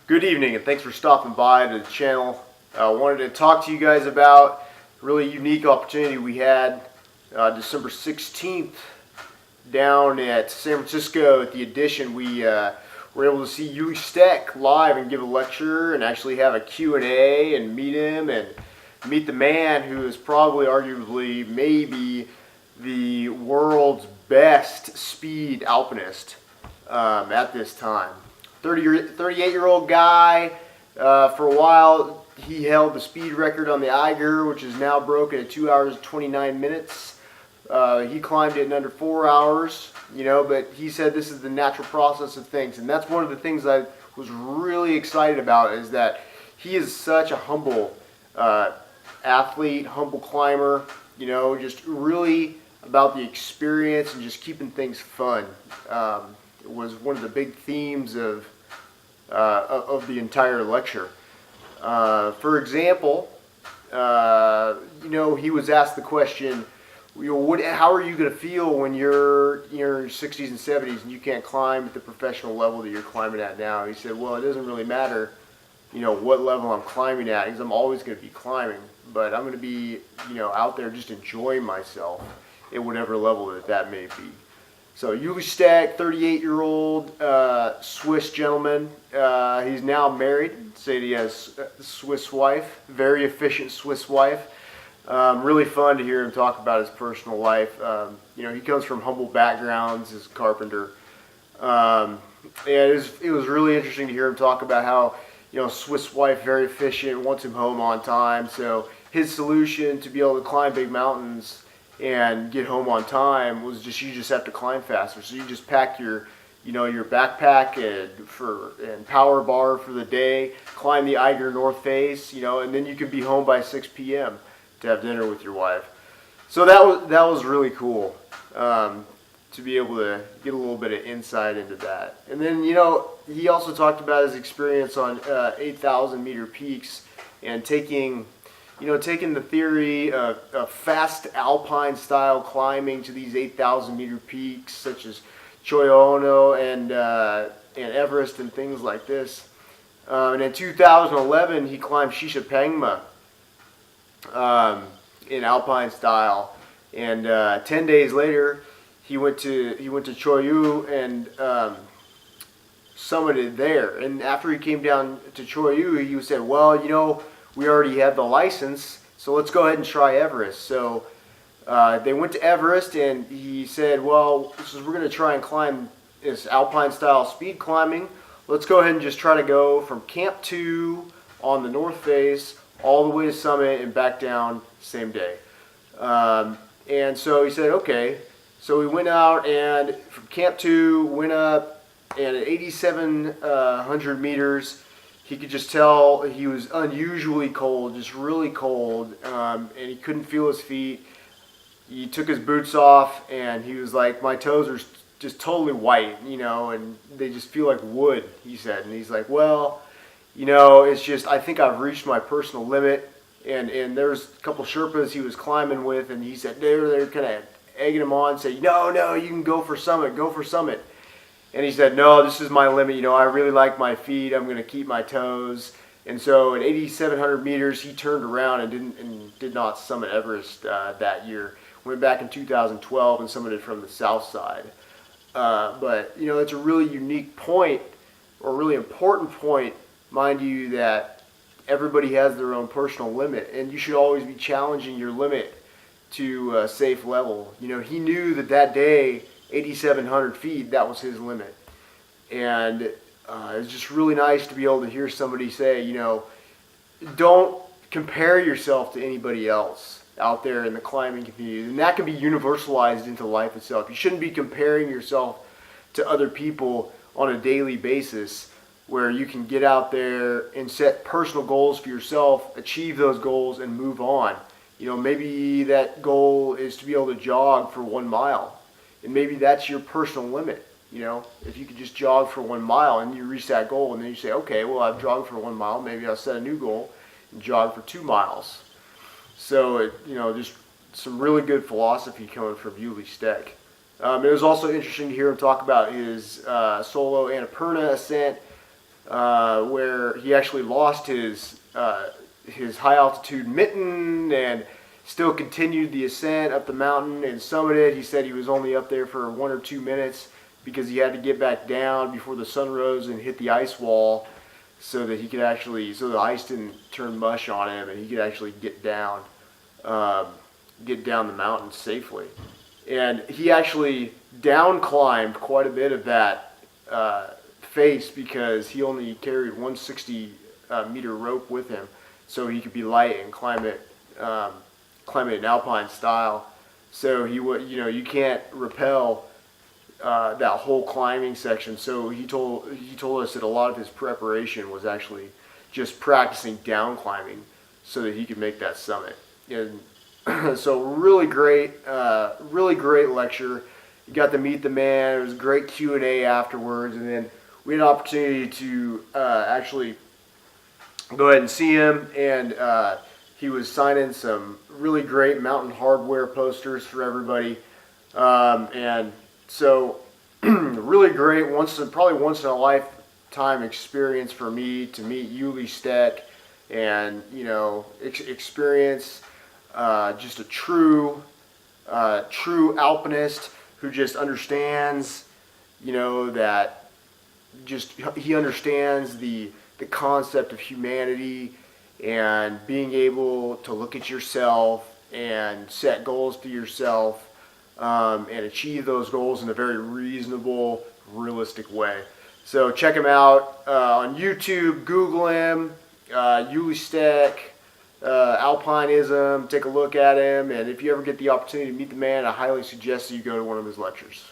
Good evening, and thanks for stopping by to the channel. I wanted to talk to you guys about a really unique opportunity we had December 16th down at San Francisco at the Addition. We were able to see Ueli Steck live and give a lecture and actually have a Q&A and meet him and meet the man who is probably arguably maybe the world's best speed alpinist at this time. 38-year-old guy. For a while, he held the speed record on the Eiger, which is now broken at 2 hours and 29 minutes. He climbed it in under 4 hours, but he said this is the natural process of things. And that's one of the things I was really excited about, is that he is such a humble athlete, humble climber, just really about the experience and just keeping things fun. Was one of the big themes of the entire lecture. For example, he was asked the question, how are you going to feel when you're in your 60s and 70s and you can't climb at the professional level that you're climbing at now? He said, well, it doesn't really matter, what level I'm climbing at, because I'm always going to be climbing, but I'm going to be, out there just enjoying myself at whatever level that may be. So Ueli Steck, 38-year-old Swiss gentleman. He's now married. Say he has a Swiss wife, very efficient Swiss wife. Really fun to hear him talk about his personal life. He comes from humble backgrounds as a carpenter. And it was really interesting to hear him talk about how, Swiss wife, very efficient, wants him home on time. So his solution to be able to climb big mountains and get home on time was you just have to climb faster. So you just pack your backpack and power bar for the day, climb the Eiger North Face, and then you can be home by 6 p.m. to have dinner with your wife. So that was really cool to be able to get a little bit of insight into that. And then he also talked about his experience on 8,000 meter peaks and taking the theory of fast alpine style climbing to these 8,000 meter peaks such as Choyono and Everest and things like this. And in 2011, he climbed Shishapangma in alpine style. And 10 days later, he went to Choyu and summited there. And after he came down to Choyu, he said, well, we already have the license, so let's go ahead and try Everest. So they went to Everest, and he said, well, we're going to try and climb this alpine-style speed climbing. Let's go ahead and just try to go from Camp 2 on the North Face all the way to summit and back down same day. And so he said, okay. So we went out, and from Camp 2, went up, and at 8,700 meters, he could just tell he was unusually cold, just really cold, and he couldn't feel his feet. He took his boots off, and he was like, my toes are just totally white, and they just feel like wood, he said. And he's like, well, it's just, I think I've reached my personal limit. And there's a couple Sherpas he was climbing with, and he said they're kind of egging him on, saying, no, you can go for summit. And he said, no, this is my limit. I really like my feet. I'm going to keep my toes. And so at 8,700 meters, he turned around and did not summit Everest that year. Went back in 2012 and summited from the south side. But, it's a really unique point, or a really important point, mind you, that everybody has their own personal limit. And you should always be challenging your limit to a safe level. He knew that day, 8,700 feet, that was his limit. And it's just really nice to be able to hear somebody say, don't compare yourself to anybody else out there in the climbing community. And that can be universalized into life itself. You shouldn't be comparing yourself to other people on a daily basis, where you can get out there and set personal goals for yourself, achieve those goals, and move on. Maybe that goal is to be able to jog for 1 mile. And maybe that's your personal limit. If you could just jog for 1 mile and you reach that goal, and then you say, okay, well, I've jogged for 1 mile, maybe I'll set a new goal and jog for 2 miles. So, just some really good philosophy coming from Ueli Steck. It was also interesting to hear him talk about his solo Annapurna ascent. where he actually lost his high altitude mitten and still continued the ascent up the mountain and summited. He said he was only up there for 1 or 2 minutes because he had to get back down before the sun rose and hit the ice wall, so that he could actually, so the ice didn't turn mush on him and he could actually get down the mountain safely. And he actually down climbed quite a bit of that face because he only carried 160 meter rope with him, so he could be light and climb it in alpine style. So he would, you can't rappel that whole climbing section. So he told us that a lot of his preparation was actually just practicing down climbing so that he could make that summit. And so really great lecture. You got to meet the man. It was a great Q&A afterwards, and then we had an opportunity to actually go ahead and see him, and he was signing some really great mountain hardware posters for everybody. And so really great, probably once in a lifetime experience for me to meet Ueli Steck and experience just a true alpinist who just understands, that he understands the concept of humanity and being able to look at yourself and set goals for yourself and achieve those goals in a very reasonable, realistic way. So check him out on YouTube. Google him, Ueli Steck, alpinism. Take a look at him, and if you ever get the opportunity to meet the man, I highly suggest that you go to one of his lectures.